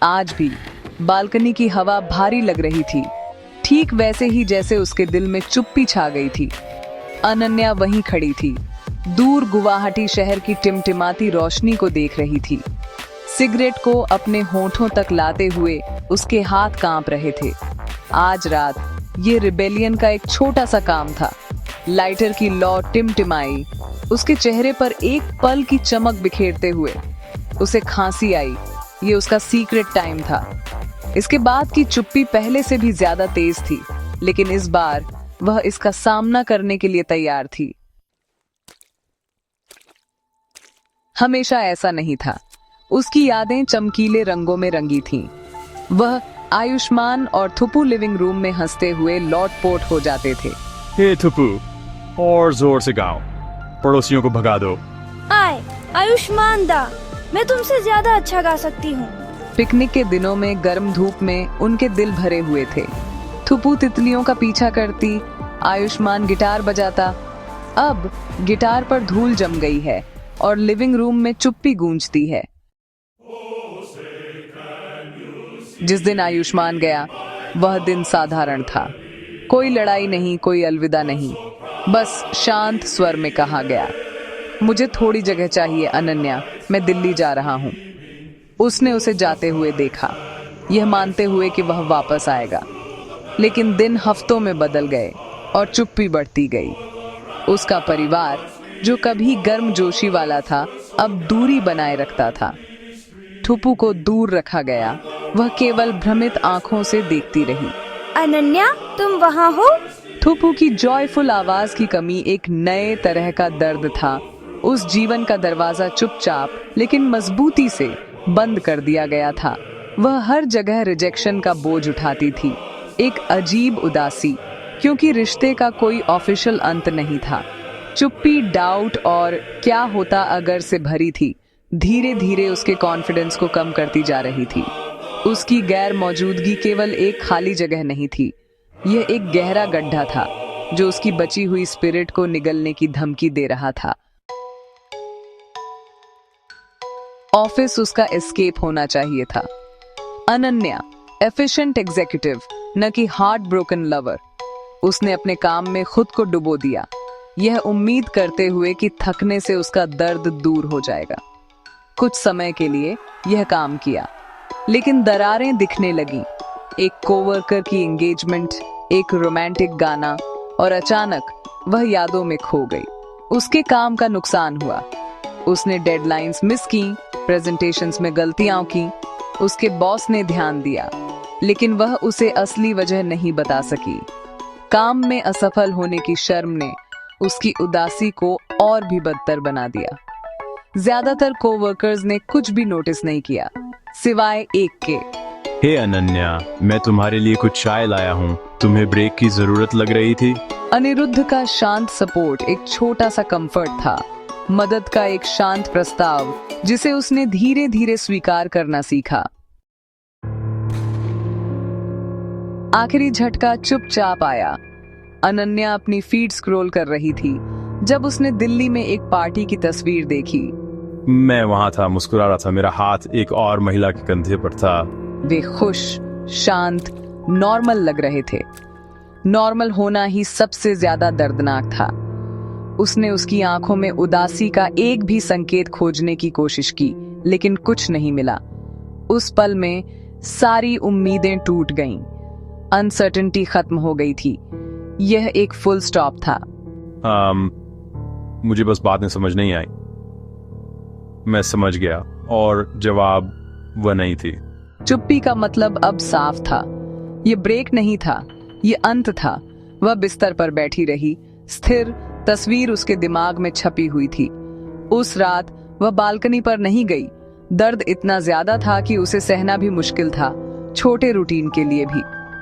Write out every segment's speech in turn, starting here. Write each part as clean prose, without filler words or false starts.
आज भी बालकनी की हवा भारी लग रही थी, ठीक वैसे ही जैसे उसके दिल में चुप्पी छा गई थी। अनन्या वहीं खड़ी थी, दूर गुवाहाटी शहर की टिमटिमाती रोशनी को देख रही थी। सिगरेट को अपने होठों तक लाते हुए उसके हाथ कांप रहे थे। आज रात ये रिबेलियन का एक छोटा सा काम था। लाइटर की लौ टिमटिमाई, उसके चेहरे पर एक पल की चमक बिखेरते हुए उसे खांसी आई। ये उसका सीक्रेट टाइम था। इसके बाद की चुप्पी पहले से भी ज्यादा तेज थी, लेकिन इस बार वह इसका सामना करने के लिए तैयार थी। हमेशा ऐसा नहीं था। उसकी यादें चमकीले रंगों में रंगी थीं। वह आयुष्मान और थुपू लिविंग रूम में हंसते हुए लौट-पोट हो जाते थे। हे थुपू, और जोर से गाओ, पड़ोसियों को भगा दो। आयुष्मान दा, मैं तुमसे ज्यादा अच्छा गा सकती हूँ। पिकनिक के दिनों में गर्म धूप में उनके दिल भरे हुए थे। थुपू तितलियों का पीछा करती, आयुष्मान गिटार बजाता। अब गिटार पर धूल जम गई है और लिविंग रूम में चुप्पी गूंजती है। जिस दिन आयुष्मान गया, वह दिन साधारण था। कोई लड़ाई नहीं, कोई अलविदा नहीं, बस शांत स्वर में कहा गया, मुझे थोड़ी जगह चाहिए अनन्या, मैं दिल्ली जा रहा हूँ। उसने उसे जाते हुए देखा, यह मानते हुए कि वह वापस आएगा। लेकिन दिन हफ्तों में बदल गए और चुप्पी बढ़ती गई। उसका परिवार, जो कभी गर्मजोशी वाला था, अब दूरी बनाए रखता था। थुपू को दूर रखा गया, वह केवल भ्रमित आंखों से देखती रही। अनन्या, तुम वहाँ हो? थुपू की जॉयफुल आवाज की कमी एक नए तरह का दर्द था। उस जीवन का दरवाजा चुपचाप लेकिन मजबूती से बंद कर दिया गया था। वह हर जगह रिजेक्शन का बोझ उठाती थी, एक अजीब उदासी, क्योंकि रिश्ते का कोई ऑफिशियल अंत नहीं था। चुप्पी डाउट और क्या होता अगर से भरी थी। धीरे धीरे उसके कॉन्फिडेंस को कम करती जा रही थी। उसकी गैर मौजूदगी केवल एक खाली जगह नहीं थी, यह एक गहरा गड्ढा था जो उसकी बची हुई स्पिरिट को निगलने की धमकी दे रहा था। ऑफिस उसका एस्केप होना चाहिए था। अनन्या, एफिशिएंट एग्जीक्यूटिव, न कि हार्ट ब्रोकन लवर। उसने अपने काम में खुद को डुबो दिया, यह उम्मीद करते हुए कि थकने से उसका दर्द दूर हो जाएगा। कुछ समय के लिए यह काम किया, लेकिन दरारें दिखने लगी। एक कोवर्कर की एंगेजमेंट, एक रोमांटिक गाना, और अचानक वह यादों में खो गई। उसके काम का नुकसान हुआ। उसने डेडलाइंस मिस की, प्रेजेंटेशंस में गलतियां की। उसके बॉस ने ध्यान दिया, लेकिन वह उसे असली वजह नहीं बता सकी। काम में असफल होने की शर्म ने उसकी उदासी को और भी बदतर बना दिया। ज्यादातर कोवर्कर्स ने कुछ भी नोटिस नहीं किया, सिवाय एक के। हे अनन्या, मैं तुम्हारे लिए कुछ चाय लाया हूँ, तुम्हें ब्रेक की जरूरत लग रही थी? अनिरुद्ध का शांत सपोर्ट एक छोटा सा कंफर्ट था, मदद का एक शांत प्रस्ताव जिसे उसने धीरे धीरे स्वीकार करना सीखा। आखिरी झटका चुपचाप आया। अनन्या अपनी फीड स्क्रॉल कर रही थी जब उसने दिल्ली में एक पार्टी की तस्वीर देखी। मैं वहां था, मुस्कुरा रहा था, मेरा हाथ एक और महिला के कंधे पर था। वे खुश, शांत, नॉर्मल लग रहे थे। नॉर्मल होना ही सबसे ज्यादा दर्दनाक था। उसने उसकी आंखों में उदासी का एक भी संकेत खोजने की कोशिश की, लेकिन कुछ नहीं मिला। उस पल में सारी उम्मीदें टूट गईं। अनसर्टेनिटी खत्म हो गई थी। यह एक फुल स्टॉप था। मुझे बस बात में समझ नहीं आई। मैं समझ गया, और जवाब वह नहीं थी। चुप्पी का मतलब अब साफ था। ये ब्रेक नहीं था, ये अंत था। वह बिस्तर पर बैठी रही, स्थिर, तस्वीर उसके दिमाग में छपी हुई थी। उस रात वह बालकनी पर नहीं गई। दर्द इतना ज्यादा था कि उसे सहना भी मुश्किल था। छोटे रूटीन के लिए भी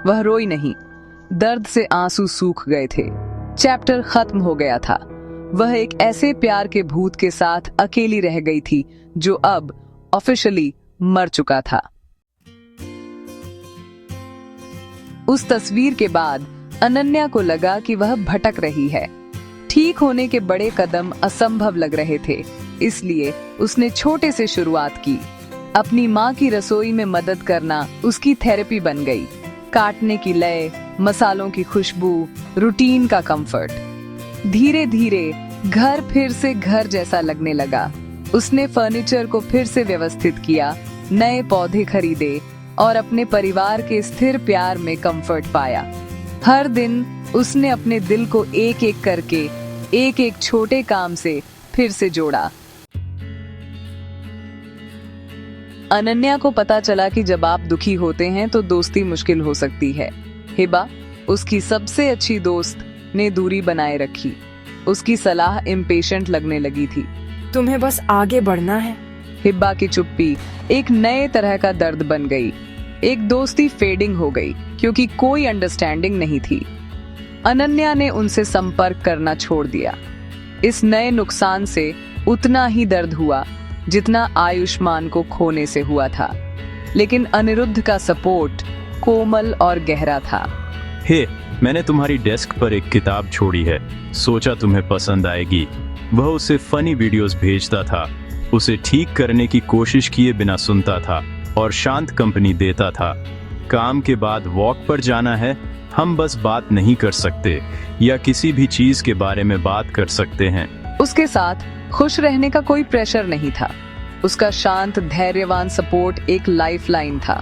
वह रोई नहीं। दर्द से आंसू सूख गए थे। चैप्टर खत्म हो गया था। वह एक ऐसे प्यार के भूत के साथ अकेली रह गई थी जो अब ऑफिशियली मर चुका था। उस तस्वीर के बाद अनन्या को लगा कि वह भटक रही है। ठीक होने के बड़े कदम असंभव लग रहे थे, इसलिए उसने छोटे से शुरुआत की। अपनी माँ की रसोई में मदद करना उसकी थेरेपी बन गई। काटने की लय, मसालों की खुशबू, रूटीन का कंफर्ट। धीरे धीरे घर फिर से घर जैसा लगने लगा। उसने फर्नीचर को फिर से व्यवस्थित किया, नए पौधे खरीदे और अपने परिवार के स्थिर प्यार में कंफर्ट पाया। हर दिन उसने अपने दिल को एक एक करके एक एक छोटे काम से फिर से जोड़ा। अनन्या को पता चला कि जब आप दुखी होते हैं तो दोस्ती मुश्किल हो सकती है। हिबा, उसकी सबसे अच्छी दोस्त, ने दूरी बनाए रखी। उसकी सलाह इम्पेशेंट लगने लगी थी। तुम्हें बस आगे बढ़ना है। हिब्बा की चुप्पी एक नए तरह का दर्द बन गई। एक दोस्ती फेडिंग हो गई क्योंकि कोई अंडरस्टैंडिंग नहीं थी। अनन्या ने उनसे संपर्क करना छोड़ दिया। इस नए नुकसान से उतना ही दर्द हुआ जितना आयुष्मान को खोने से हुआ था, लेकिन अनिरुद्ध का सपोर्ट कोमल और गहरा था। हे, मैंने तुम्हारी डेस्क पर एक किताब छोड़ी है, सोचा तुम्हें पसंद आएगी। वह उसे फनी वीडियोस भेजता था, उसे ठीक करने की कोशिश किए बिना सुनता था और शांत कंपनी देता था। काम के बाद वॉक पर जाना है, हम बस बात नहीं कर सकते या किसी भी चीज के बारे में बात कर सकते हैं। उसके साथ खुश रहने का कोई प्रेशर नहीं था। उसका शांत धैर्यवान सपोर्ट एक लाइफलाइन था।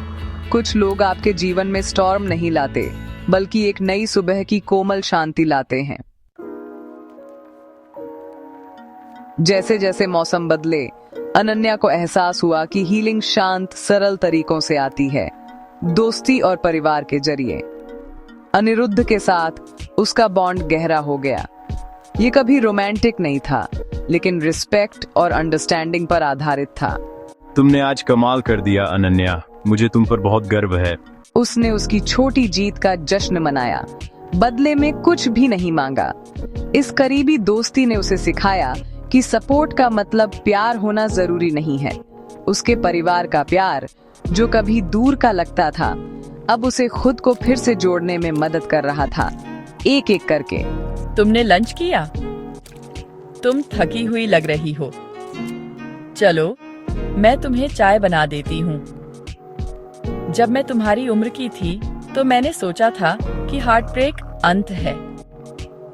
कुछ लोग आपके जीवन में स्टॉर्म नहीं लाते, बल्कि एक नई सुबह की कोमल शांति लाते हैं। जैसे जैसे मौसम बदले, अनन्या को एहसास हुआ कि हीलिंग शांत सरल तरीकों से आती है, दोस्ती और परिवार के जरिए। अनिरुद्ध के साथ उसका बॉन्ड गहरा हो गया। ये कभी रोमांटिक नहीं था, लेकिन रिस्पेक्ट और अंडरस्टैंडिंग पर आधारित था। तुमने आज कमाल कर दिया अनन्या, मुझे तुम पर बहुत गर्व है। उसने उसकी छोटी जीत का जश्न मनाया, बदले में कुछ भी नहीं मांगा। इस करीबी दोस्ती ने उसे सिखाया कि सपोर्ट का मतलब प्यार होना जरूरी नहीं है। उसके परिवार का प्यार, जो कभी दूर का लगता था, अब उसे खुद को फिर से जोड़ने में मदद कर रहा था, एक एक करके। तुमने लंच किया? तुम थकी हुई लग रही हो। चलो, मैं तुम्हें चाय बना देती हूँ। जब मैं तुम्हारी उम्र की थी तो मैंने सोचा था कि हार्ट ब्रेक अंत है,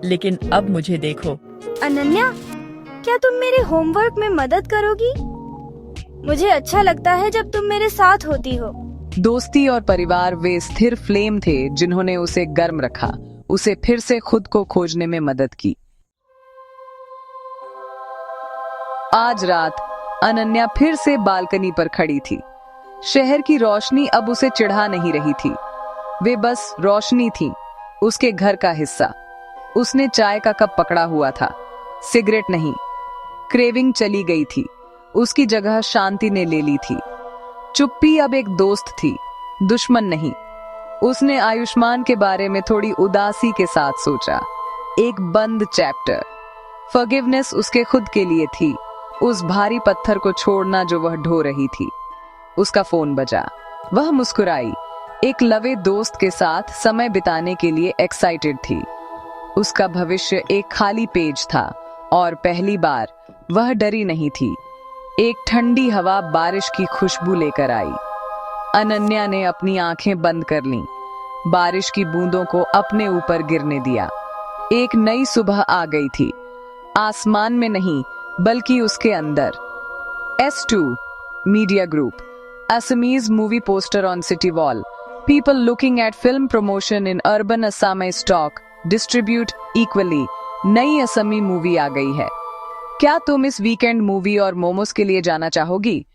लेकिन अब मुझे देखो। अनन्या, क्या तुम मेरे होमवर्क में मदद करोगी? मुझे अच्छा लगता है जब तुम मेरे साथ होती हो। दोस्ती और परिवार वे स्थिर फ्लेम थे जिन्होंने उसे गर्म रखा, उसे फिर से खुद को खोजने में मदद की। आज रात अनन्या फिर से बालकनी पर खड़ी थी। शहर की रोशनी अब उसे चिढ़ा नहीं रही थी, वे बस रोशनी थी, उसके घर का हिस्सा। उसने चाय का कप पकड़ा हुआ था, सिगरेट नहीं। क्रेविंग चली गई थी, उसकी जगह शांति ने ले ली थी। चुप्पी अब एक दोस्त थी, दुश्मन नहीं। उसने आयुष्मान के बारे में थोड़ी उदासी के साथ सोचा, एक बंद चैप्टर। फॉरगिवनेस उसके खुद के लिए थी, उस भारी पत्थर को छोड़ना जो वह ढो रही थी। उसका फोन बजा, वह मुस्कुराई, एक लवे दोस्त के साथ समय बिताने के लिए एक्साइटेड थी। उसका भविष्य एक खाली पेज था और पहली बार वह डरी नहीं थी। एक ठंडी हवा बारिश की खुशबू लेकर आई। अनन्या ने अपनी आंखें बंद कर लीं, बारिश की बूंदों को अपने ऊपर गिरने दिया। एक नई सुबह आ गई थी, आसमान में नहीं बल्कि उसके अंदर। S2 Media Group, Assamese movie poster on city wall. People looking at film promotion in urban Assamese stock, distribute equally. नई असमी मूवी आ गई है। क्या तुम इस वीकेंड मूवी और मोमोज के लिए जाना चाहोगी?